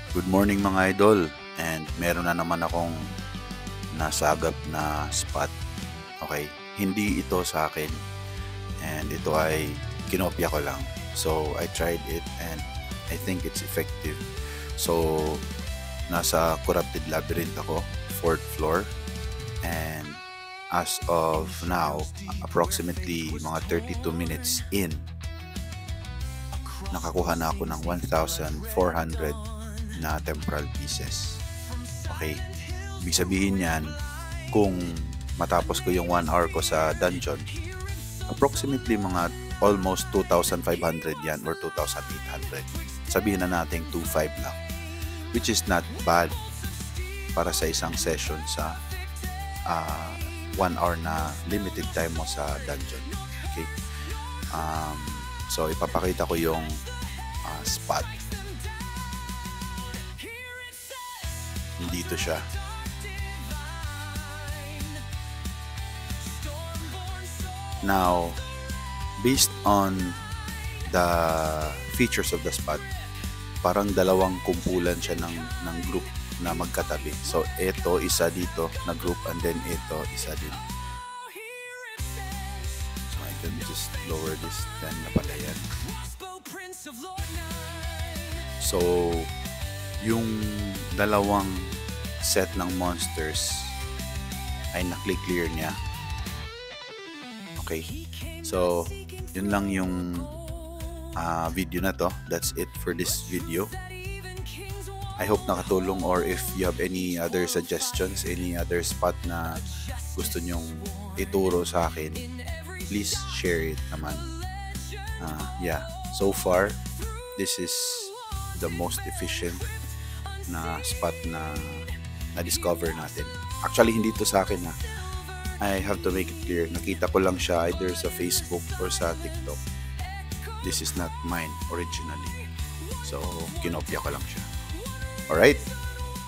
Good morning mga idol, and meron na naman akong nasagap na spot. Okay, hindi ito sa akin, and ito ay kinopya ko lang. So I tried it and I think it's effective. So nasa Corrupted Labyrinth ako, 4th floor, and as of now, approximately mga 32 minutes in, nakakuha na ako ng 1,400 na temporal pieces. Okay, ibig sabihin yan, kung matapos ko yung 1 hour ko sa dungeon, approximately mga almost 2,500 yan or 2,800. Sabihin na natin 2,500 lang, which is not bad para sa isang session sa 1 hour na limited time mo sa dungeon. Okay, so ipapakita ko yung spot. Dito siya. Now, based on the features of the spot, parang dalawang kumpulan siya ng group na magkatabi. So, ito, isa dito na group, and then ito, isa din. So, I can just lower this, then napala yan. So, yung dalawang set ng monsters ay na-clear niya. Okay, so yun lang yung video na to. That's it for this video. I hope nakatulong, or if you have any other suggestions, any other spot na gusto nyong ituro sa akin, please share it naman. Yeah, so far this is the most efficient na spot na na-discover natin. Actually, hindi to sa akin na. I have to make it clear. Nakita ko lang siya either sa Facebook or sa TikTok. This is not mine originally. So, kinopya ko lang siya. Alright?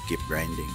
Keep grinding.